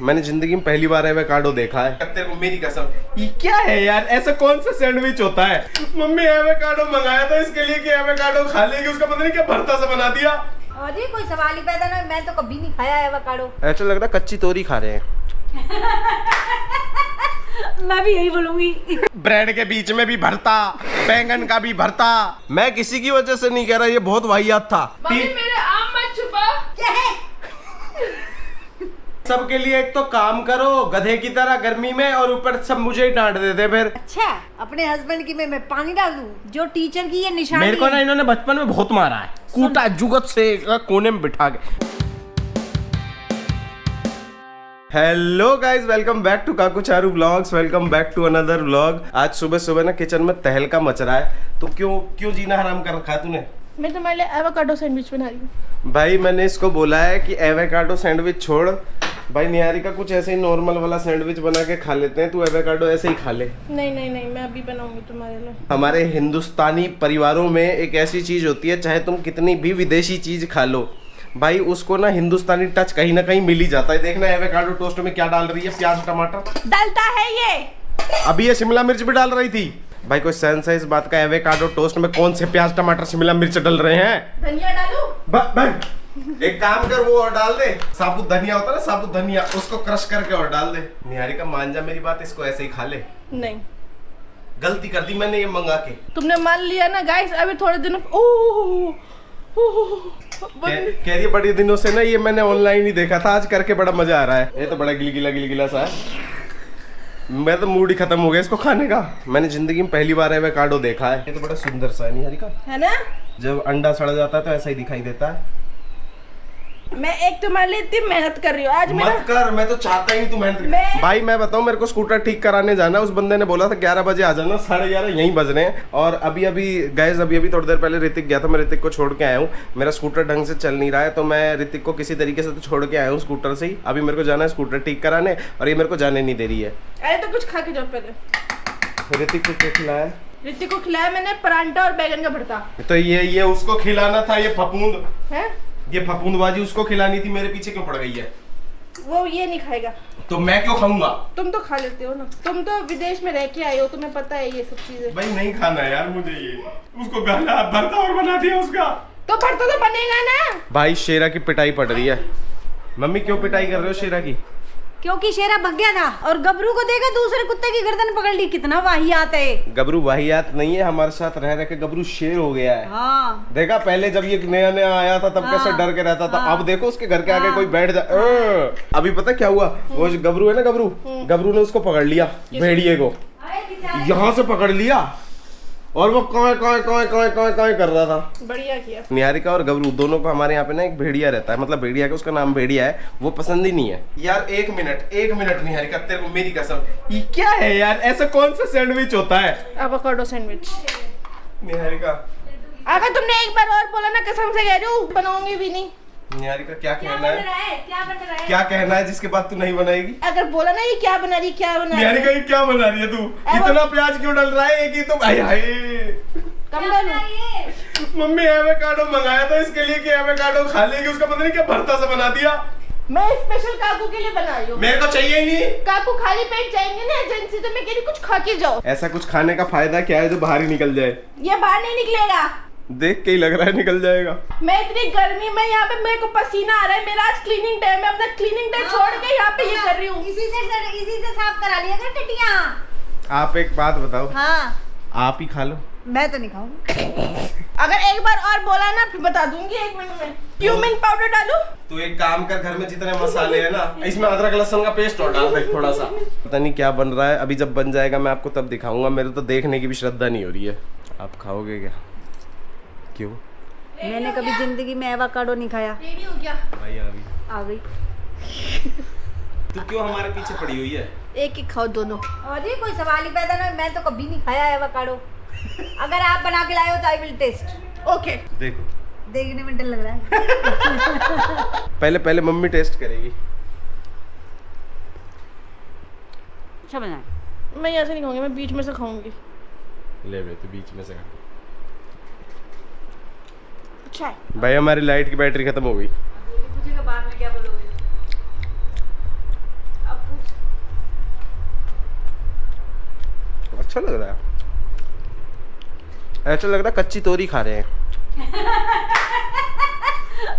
मैंने जिंदगी में पहली बार एवोकाडो देखा है। तेरे को मेरी कसम, ये क्या है यार, ऐसा कौन सा सैंडविच होता है? मम्मी एवोकाडो मंगाया था इसके लिए कि एवोकाडो खा लेगी, उसका पता नहीं क्या भरता सा बना दिया। अरे कोई सवाल ही पैदा ना, मैं तो कभी नहीं खाया एवोकाडो। ऐसा लग रहा है कच्ची तोरी खा रहे हैं। मैं भी यही बोलूंगी। ब्रेड के बीच में भी भरता, बैंगन का भी भरता। मैं किसी की वजह से नहीं कह रहा, ये बहुत वाहियात था। मेरे आम मत छुपा। क्या है? सबके लिए एक तो काम करो गधे की तरह गर्मी में, और ऊपर सब मुझे ही डांट देते फिर। अच्छा, अपने हस्बैंड की मैं पानी डाल दूं? जो टीचर की ये निशानी मेरे को ना इन्होंने बचपन में बहुत मारा है, कूटा जुगत से कोने में बिठा के। Hello guys, welcome back to Kaku Charu vlogs. Welcome back to another vlog. आज सुबह सुबह ना किचन में तहलका मच रहा है, तो क्यों जीना हराम कर रखा है तूने? मैं तुम्हारे लिए एवोकाडो सैंडविच बना रही हूँ। भाई मैंने इसको बोला है कि एवोकाडो सैंडविच छोड़, भाई निहारी का कुछ ऐसे ही नॉर्मल वाला सैंडविच बना के खा लेते हैं, तू एवोकाडो ऐसे ही खा ले। नहीं, मैं अभी बनाऊंगी तुम्हारे लिए। हमारे हिंदुस्तानी परिवारों में एक ऐसी चीज होती है, चाहे तुम कितनी भी विदेशी चीज खा लो, भाई उसको ना हिंदुस्तानी टच कहीं ना कहीं मिल ही जाता है। देखना एवोकाडो टोस्ट में क्या डाल रही है, प्याज टमाटर डालता है ये। अभी ये शिमला मिर्च भी डाल रही थी। भाई कोई सेंस है इस बात का? एवोकाडो टोस्ट में कौन से प्याज टमाटर शिमला मिर्च डल रहे हैं? धनिया डालूं? एक काम कर, वो और डाल दे, साबुत धनिया होता है ना, साबुत धनिया, उसको क्रश करके और डाल दे। निहारी का मान जा मेरी बात, इसको ऐसे ही खा ले। नहीं, गलती कर दी मैंने ये मंगा के। तुमने मान लिया ना गाइस। अभी थोड़े दिनों कह रही बड़ी दिनों से ना ये मैंने ऑनलाइन ही देखा था, आज करके बड़ा मजा आ रहा है। ये तो बड़ा गिलगिला सा है, मैं तो मूड ही खत्म हो गया इसको खाने का। मैंने जिंदगी में पहली बार एवोकाडो देखा है। ये तो बड़ा सुंदर सा है निहारी का, है ना? जब अंडा सड़ जाता है तो ऐसा ही दिखाई देता है। मैं एक तुम्हारे लिए इतनी मेहनत कर रही हूँ आज। मत कर, मैं तो चाहता ही नहीं तू मेहनत कर। भाई मैं बताऊं, मेरे को स्कूटर ठीक कराने जाना, उस बंदे ने बोला था 11 बजे आ जाना, 11:30 यहीं बज रहे हैं। और अभी थोड़ी देर पहले ऋतिक गया था, मैं ऋतिक को छोड़ के आया हूँ। मेरा स्कूटर ढंग से चल नहीं रहा है, तो मैं ऋतिक को किसी तरीके से तो छोड़ के आया हूँ स्कूटर से ही। अभी मेरे को जाना है स्कूटर ठीक कराने, और ये मेरे को जाने नहीं दे रही है। अरे तो कुछ खा के जाओ पहले। ऋतिक को क्या खिलाया? ऋतिक को खिलाया मैंने परांठा और बैगन का भरता। तो ये उसको खिलाना था, ये फफूंद है, ये फफूंदबाजी उसको खिलानी थी, मेरे पीछे क्यों पड़ गई है? वो ये नहीं खाएगा तो मैं क्यों खाऊंगा? तुम तो खा लेते हो ना, तुम तो विदेश में रह के आए हो, तुम्हें पता है ये सब चीजें। भाई नहीं खाना है यार मुझे ये, उसको गाना भरता और बना दिया उसका। तो भरता तो बनेगा ना। भाई शेरा की पिटाई पड़ रही है। मम्मी क्यों पिटाई कर रहे हो शेरा की? क्योंकि शेरा भग गया था और गबरू को देखा, दूसरे कुत्ते की गर्दन पकड़ ली। कितना वाहियात है। गबरू वाहियात नहीं है, हमारे साथ रह रह के गबरू शेर हो गया है। हाँ। देखा पहले जब ये नया आया था तब कैसे डर के रहता था, अब देखो उसके घर के आगे कोई बैठ जाए। अभी पता क्या हुआ, वो जो गबरू है ना, गबरू ने उसको पकड़ लिया, भेड़िए को यहाँ से पकड़ लिया, और वो कौए कर रहा था। बढ़िया किया। निहारिका और गबरू दोनों को हमारे यहाँ पे ना एक भेड़िया रहता है, मतलब भेड़िया का उसका नाम भेड़िया है, वो पसंद ही नहीं है यार। एक मिनट निहारिका, तेरे को मेरी कसम, ये क्या है यार, ऐसा कौन सा सैंडविच होता है? Avocado sandwich. निहारिका अगर तुमने एक बार और बोला ना, कसम से कह रही हूँ बनाऊंगी भी नहीं। निहारिका क्या कहना है? क्या बन रहा है? क्या कहना है जिसके बाद तू नहीं बनाएगी? अगर बोला ना ये क्या बना रही, क्या बना रही। निहारिका ये क्या बना रही है तू? इतना प्याज क्यों डल रहा है? एक ही तो हाय कम डालूं? मम्मी एवोकाडो मंगाया था इसके लिए कि एवोकाडो खा लेगी, उसका पता नहीं क्या भरता सा बना दिया। मैं स्पेशल काकू के लिए बना रही हूँ। मेरे को चाहिए ही नहीं। काकू खाली पेट जाएंगे ना एजेंसी, तो मैं कह रही कुछ खा के जाओ। ऐसा कुछ खाने का फायदा क्या है जो बाहर ही निकल जाए? ये बाहर नहीं निकलेगा, देख के ही लग रहा है निकल जाएगा। मैं इतनी गर्मी में यहाँ पे, मेरे को पसीना आ रहा है, मेरा आज क्लीनिंग डे, मैं अपना क्लीनिंग डे छोड़ के यहाँ पे ये कर रही हूँ। इसी से साफ करा लिया कर टटिया। आप एक बात बताओ। हाँ, आप ही खा लो। मैं तो नहीं खाऊंगी। अगर एक बार और बोला ना फिर बता दूंगी 1 मिनट में। क्यूमिन पाउडर डालूं? तू एक काम कर, घर में जितने मसाले हैं ना, इसमें अदरक लहसुन का पेस्ट और डाल दे थोड़ा सा। पता नहीं क्या बन रहा है, अभी जब बन जाएगा मैं आपको तब दिखाऊंगा। मेरे तो देखने की भी श्रद्धा नहीं हो रही है। आप खाओगे क्या? क्यों? मैंने कभी जिंदगी में एवोकाडो नहीं खाया। रेडी हो गया? भाई आ गई। तू क्यों हमारे पीछे पड़ी हुई है? एक खाओ दोनों। अरे कोई सवाल ही पैदा ना, मैं तो कभी नहीं खाया एवोकाडो। अगर आप बना के लाए हो तो आई विल टेस्ट। ओके। देखो, देखने में डर लग रहा है। पहले मम्मी टेस्ट करेगी। अच्छा बना। मैं यहाँ से नहीं खाऊंगी, मैं बीच में से खाऊंगी। ले बे, तू बीच में से खा। अच्छा है। भाई हमारी लाइट की बैटरी खत्म हो गई। पूछेगा बाद में क्या बोलोगे? अच्छा लग रहा है, ऐसा लग रहा है कच्ची तोरी खा रहे हैं।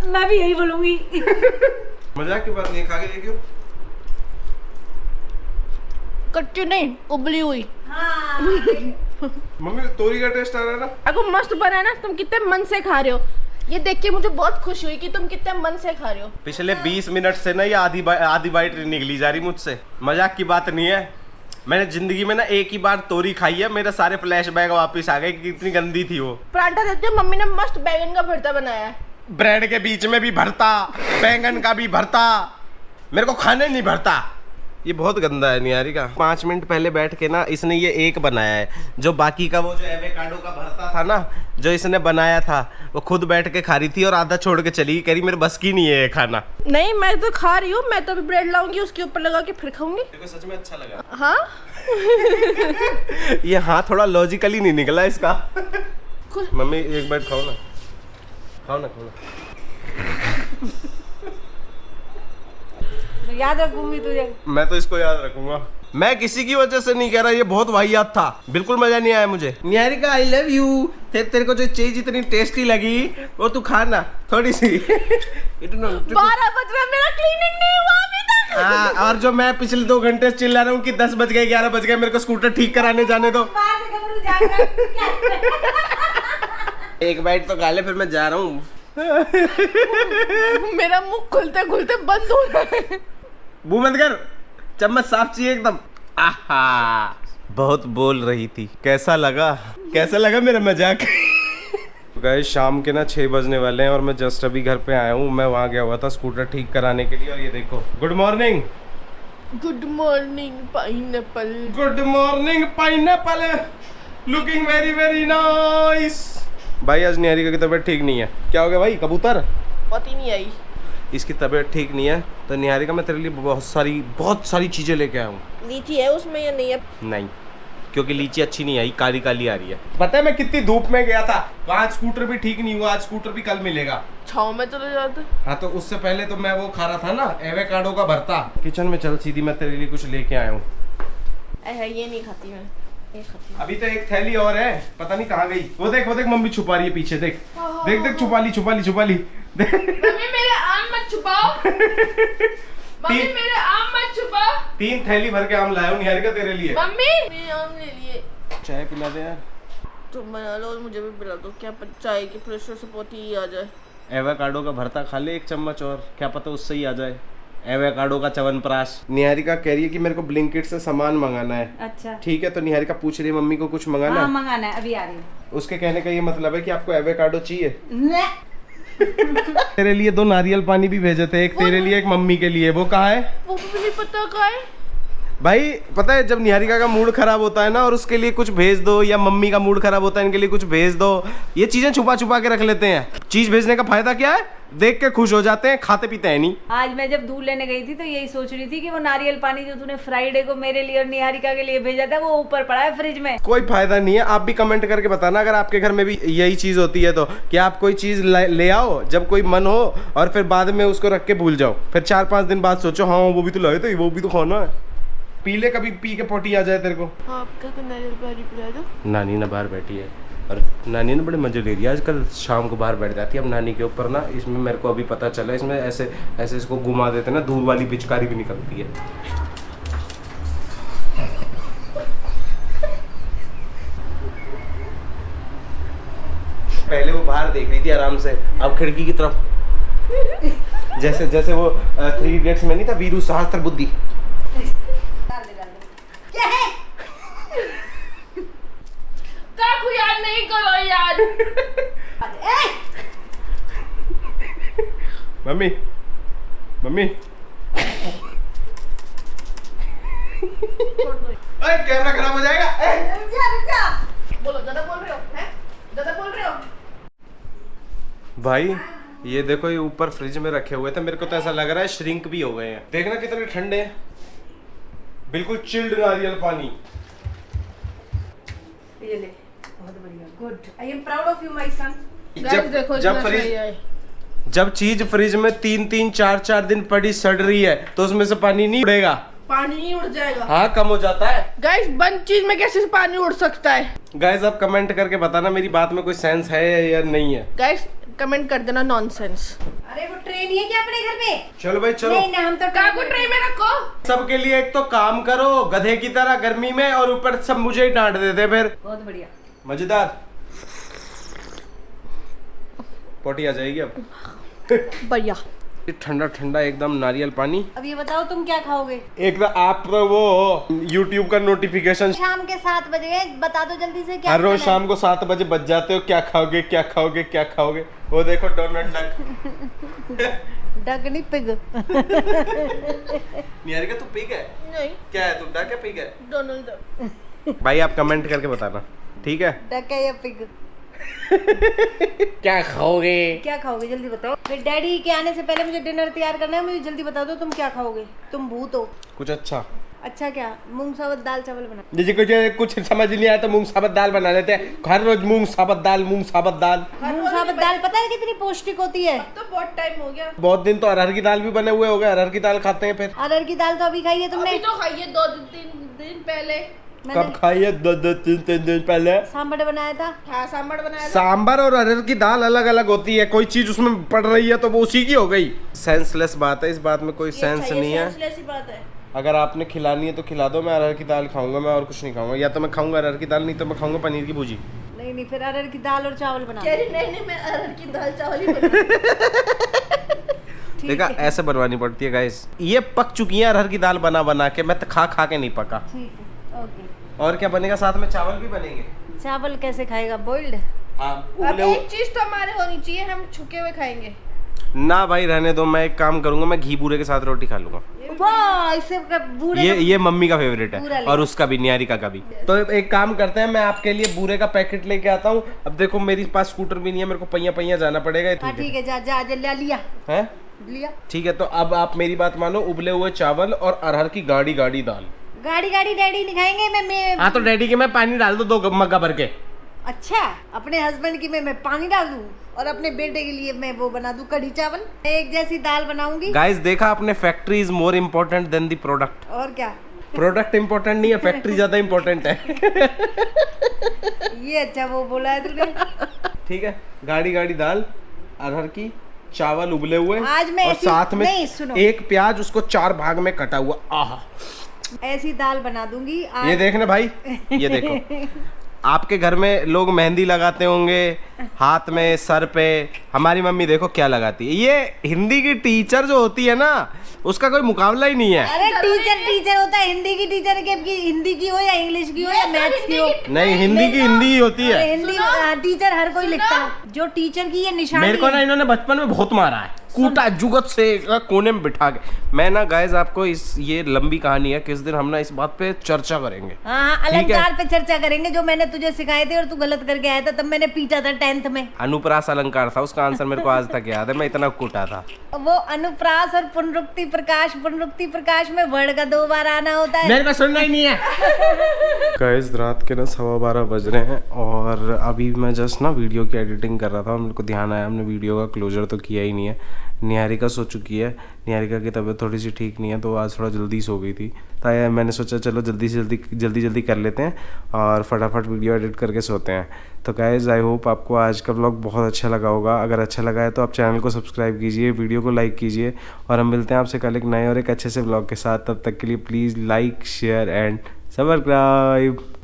मैं भी यही बोलूंगी। मजाक की बात नहीं, खा के देखियो। कच्ची नहीं, उबली हुई। हाँ। मम्मी तोरी का टेस्ट आ रहा है ना? अगर मस्त बना है ना, तुम कितने मन से खा रहे हो। ये देख के मुझे बहुत खुशी हुई कि तुम कितने मन से खा रहे हो। पिछले 20 मिनट से ना ये आधी बाइट निकली जा रही मुझसे, मजाक की बात नहीं है। मैंने जिंदगी में ना एक ही बार तोरी खाई है, मेरे सारे फ्लैशबैक वापस आ गए कि कितनी गंदी थी वो। पराठा देते हो, मम्मी ने मस्त बैंगन का भरता बनाया है। ब्रेड के बीच में भी भरता, बैंगन का भी भरता, मेरे को खाने नहीं भरता। ये बहुत गंदा है निहारी का। 5 मिनट पहले बैठ के ना इसने ये एक बनाया है, जो बाकी का वो जो एवोकाडो का भरता था ना, जो इसने बनाया था, वो खुद बैठ के खा रही थी और आधा छोड़ के चली, कह रही मेरे बस की नहीं है ये खाना। नहीं, मैं तो खा रही हूँ, मैं तो अभी ब्रेड लाऊंगी, उसके ऊपर लगा के फिर खाऊंगी। देखो सच में अच्छा लगा। हाँ। ये हाँ थोड़ा लॉजिकली नहीं निकला इसका। मम्मी एक बाइट खाओ ना, खाओ ना, खाओ ना। याद रखूंगी तुझे। मैं तो इसको याद रखूंगा। मैं किसी की वजह से नहीं कह रहा, ये बहुत वाहियात था, बिल्कुल मजा नहीं आया मुझे। Niharika I love you. तेरे को जो चीज इतनी टेस्टी लगी वो तू खाना थोड़ी सी। 12 बज रहा, मेरा क्लीनिंग नहीं हुआ अभी तक। हाँ, और जो मैं पिछले 2 घंटे से चिल्ला रहा हूँ कि 10 बज गए 11 बज गए, मेरे को स्कूटर ठीक कराने जाने दो। एक बाइट तो खा ले, फिर मैं जा रहा हूँ। मेरा मुंह खुलते खुलते बंद हो रहा है। मुंह बंद कर, चम्मच साफ चाहिए एकदम। आहा, बहुत बोल रही थी। कैसा लगा मेरा मजाक? गाइस शाम के ना 6 बजने वाले हैं और मैं जस्ट अभी घर पे आया हूँ। मैं वहाँ गया हुआ था स्कूटर ठीक कराने के लिए, और ये देखो। Good morning. Good morning pineapple. Good morning pineapple, looking very very nice. भाई आज निहारिका की तबीयत ठीक नहीं है। क्या हो गया भाई? कबूतर बात ही नहीं आई। इसकी तबीयत ठीक नहीं है, तो निहारिका मैं तेरे लिए बहुत सारी चीजें लेके आया हूँ। लीची है उसमें या नहीं है? नहीं, क्योंकि लीची अच्छी नहीं आई, काली काली आ रही है। पता है मैं कितनी धूप में गया था, तो आज स्कूटर भी ठीक नहीं हुआ। आज स्कूटर भी कल मिलेगा। छाव में चले जाते। हाँ, तो उससे पहले तो मैं वो खा रहा था ना एवोकाडो का भरता। किचन में चल सीधी, मैं तेरे लिए कुछ लेके आया हूँ। ये नहीं खाती मैं, ये खाती हूँ। अभी तो एक थैली और है, पता नहीं कहाँ गई। वो देख मम्मी छुपा रही है पीछे, देख छुपा ली। मम्मी मेरे आम मत छुपाओ। मम्मी मेरे आम मत छुपाओ। 3 थैली भर के आम लाया हूँ निहारिका तेरे लिए। मम्मी मेरे आम ले लिए। चाय पिला दे यार। तुम बना लो और मुझे भी पिला दो, क्या पता चाय की प्रेशर से पोती ही आ जाए। एवोकाडो का भरता खा ले 1 चम्मच, और क्या पता उससे ही आ जाए एवोकाडो का च्यवनप्राश। निहारिका कह रही है कि मेरे को ब्लिंकिट से सामान मंगाना है। अच्छा ठीक है, तो निहारिका पूछ रही है मम्मी को कुछ मंगाना। हाँ, मंगाना है, अभी आ रही है। उसके कहने का ये मतलब है कि आपको एवोकाडो चाहिए। तेरे लिए 2 नारियल पानी भी भेजे थे, एक तेरे लिए एक मम्मी के लिए। वो कहाँ है? वो भी नहीं पता कहाँ है। भाई पता है जब निहारिका का मूड खराब होता है ना, और उसके लिए कुछ भेज दो, या मम्मी का मूड खराब होता है इनके लिए कुछ भेज दो, ये चीजें छुपा के रख लेते हैं। चीज भेजने का फायदा क्या है? देख के खुश हो जाते हैं, खाते पीते हैं नहीं। आज मैं जब दूध लेने गई थी तो यही सोच रही थी कि वो नारियल पानी जो तूने फ्राइडे को मेरे लिए और निहारिका के लिए भेजा था, वो ऊपर पड़ा है फ्रिज में। कोई फायदा नहीं है। आप भी कमेंट करके बताना अगर आपके घर में भी यही चीज होती है, तो कि आप कोई चीज ले आओ जब कोई मन हो, और फिर बाद में उसको रख के भूल जाओ, फिर 4-5 दिन बाद सोचो हाँ वो भी तो लाए थे, वो भी तो खाना है। पीले कभी पी के पोटी आ जाए तेरे को। हाँ, आपका को नारियल पानी पिला दो। नानी ना बाहर बैठी है, और नानी ने बड़े मजे ले रही है आजकल। शाम को बाहर बैठ जाती है। अब नानी के ऊपर ना, इसमें मेरे को अभी पता चला, इसमें ऐसे इसको घुमा देते ना, दूध वाली पिचकारी भी निकलती है। पहले वो बाहर देख रही थी आराम से, अब खिड़की की तरफ, जैसे वो 3 इडियट्स में नहीं था वीरू सहस्त्र बुद्धि। काकू याद नहीं करो यार। मम्मी कैमरा खराब हो जाएगा। बोलो, ज्यादा बोल रहे हो? ज्यादा बोल रहे हो? भाई ये देखो, ये ऊपर फ्रिज में रखे हुए थे, मेरे को तो ऐसा लग रहा है श्रिंक भी हो गए हैं। देखना कितने ठंडे हैं, बिल्कुल चिल्ड नारियल पानी। ये ले, बहुत बढ़िया, good. I am proud of you my son. जब चीज फ्रिज में 3-3, 4-4 दिन पड़ी सड़ रही है, तो उसमें से पानी नहीं उड़ेगा। पानी ही उड़ जाएगा। हाँ कम हो जाता है। गाइस बंद चीज में कैसे पानी उड़ सकता है? गाइस आप कमेंट करके बताना मेरी बात में कोई सेंस है या नहीं है। गाइस कमेंट कर देना नॉनसेंस। अरे वो ट्रेन है क्या अपने घर में? चलो भाई चलो। नहीं हम तो काकू ट्रे में रखो। सबके लिए एक तो काम करो गधे की तरह गर्मी में, और ऊपर सब मुझे ही डांट देते फिर। बहुत बढ़िया, मजेदार। पोटी आ जाएगी अब। भैया ठंडा ठंडा एकदम नारियल पानी। अब ये बताओ तुम क्या खाओगे? एक आप तो वो YouTube का नोटिफिकेशन शाम के 7 बजे बता दो जल्दी से क्या हर रोज खाना है? शाम को 7 बजे बज जाते हो, क्या खाओगे क्या खाओगे क्या खाओगे। वो देखो डोनट डक। डक नहीं पिग। निहारिका तू पिग है? नहीं, क्या है तू, डक है पिग है? दोनों इधर। भाई आप कमेंट करके बताना, ठीक है? डक है या पिग? क्या खाओगे? क्या खाओगे जल्दी बताओ। फिर डैडी के आने से पहले मुझे डिनर तैयार करना है, मुझे जल्दी बता दो तुम क्या खाओगे। तुम भूत हो। कुछ अच्छा। अच्छा क्या? मूंग साबत दाल चावल बना। जैसे कुछ समझ नहीं आया तो मूंग साबत दाल बना लेते हैं। हर रोज मूंग साबत दाल मूंग साबत दाल। मूंग साबत दाल पता है कितनी पौष्टिक होती है? तो बहुत टाइम हो गया। बहुत दिन तो अरहर की दाल भी बने हुए हो गए, अरहर की दाल खाते हैं फिर। अरहर की दाल तो अभी खाई है तुमने? अभी तो खाइए 2-3 दिन पहले। कब खाई है? 2-3 दिन पहले। सांभर बनाया था। हाँ सांभर बनाया था। सांबर और अरहर की दाल अलग अलग होती है, कोई चीज उसमें पड़ रही है तो वो उसी की हो गई। सेंसलेस बात है, इस बात में कोई सेंस नहीं है। ऐसी बात है। अगर आपने खिलानी है तो खिला दो, मैं अरहर की दाल खाऊंगा, मैं और कुछ नहीं खाऊंगा। या तो मैं खाऊंगा अरहर की दाल, नहीं तो मैं खाऊंगा पनीर की भुजी। नहीं फिर अरहर की दाल और चावल बना। कह रही नहीं मैं अरहर की दाल चावल ही बना। देखा ऐसे बनवानी पड़ती है गाइस। ये पक चुकी है अरहर की दाल बना बना के, मैं तो खा खा के नहीं पका। ठीक है ओके। और क्या बनेगा साथ में? चावल भी बनेंगे। चावल कैसे खाएगा? बॉइल्ड? हाँ अब उबले एक चीज तो हमारे होनी चाहिए, हम छुके हुए खाएंगे। ना भाई रहने दो, मैं एक काम करूंगा, मैं घी बूरे के साथ रोटी खा लूंगा। वाह इससे बूरे ये मम्मी का फेवरेट बूरा है ले। और उसका भी, निहारिका का भी। तो एक काम करते हैं, मैं आपके लिए बूरे का पैकेट लेके आता हूँ। अब देखो मेरे पास स्कूटर भी नहीं है, मेरे को पहिया पहिया जाना पड़ेगा। हाँ ठीक है जा जा जा लिया है लिया। ठीक है, तो अब आप मेरी बात मानो, उबले हुए चावल और अरहर की गाढ़ी गाढ़ी दाल। गाड़ी गाड़ी डैडी नहीं खाएंगे। मैं हाँ तो डैडी के मैं पानी डाल दो 2 मग्गा भर के। अच्छा अपने हस्बैंड की मैं पानी डाल दूं और अपने बेटे के लिए मैं वो बना दूं कढ़ी चावल। एक जैसी दाल बनाऊंगी। गाइस देखा आपने, factory is more important then the product. और क्या? प्रोडक्ट इम्पोर्टेंट नहीं है, फैक्ट्री ज्यादा इम्पोर्टेंट है। ये अच्छा वो बोला है तूने। ठीक है, गाढ़ी गाढ़ी दाल, अरहर की, चावल उबले हुए, आज मैं और ऐसी- साथ में नहीं, सुनो। एक प्याज, उसको 4 भाग में कटा हुआ। आहा ऐसी दाल बना दूंगी आज। ये देखने भाई, ये देखो आपके घर में लोग मेहंदी लगाते होंगे हाथ में, सर पे। हमारी मम्मी देखो क्या लगाती है। ये हिंदी की टीचर जो होती है ना, उसका कोई मुकाबला ही नहीं है। अरे टीचर होता है। हिंदी की टीचर की हिंदी की हो या इंग्लिश की हो या मैथ्स की हो। नहीं, हिंदी की हिंदी ही होती है। अरे हिंदी टीचर हर कोई लिखता है। जो टीचर की ये निशानी मेरे को ना है। इन्होंने बचपन में बहुत मारा है, कूटा जुगत से कोने में बिठा के। मैं ना गाइस आपको ये लंबी कहानी है, किस दिन हम ना इस बात पे चर्चा करेंगे। हाँ अलंकार पे चर्चा करेंगे जो मैंने तुझे सिखाए थे और तू गलत करके आया था, तब मैंने पीटा था 10th में। अनुप्रास अलंकार था, उसका आंसर मेरे को आज तक याद है, मैं इतना कूटा था। वो अनुप्रास और पुनरुक्ति प्रकाश में वर्ड का 2 बार आना होता है। मेरे को सुनना ही नहीं है। गाइस रात के ना 12:15 बज रहे हैं और अभी मैं जस्ट ना वीडियो की एडिटिंग कर रहा था। मेरे को ध्यान आया हमने वीडियो का क्लोजर तो किया ही नहीं है। निहारिका सो चुकी है, निहारिका की तबीयत थोड़ी सी ठीक नहीं है तो आज थोड़ा जल्दी सो गई थी। तो मैंने सोचा चलो जल्दी कर लेते हैं और फटाफट वीडियो एडिट करके सोते हैं। तो गाइस आई होप आपको आज का व्लॉग बहुत अच्छा लगा होगा। अगर अच्छा लगा है तो आप चैनल को सब्सक्राइब कीजिए, वीडियो को लाइक कीजिए और हम मिलते हैं आपसे कल एक नए और एक अच्छे से व्लॉग के साथ। तब तक के लिए please like share and subscribe.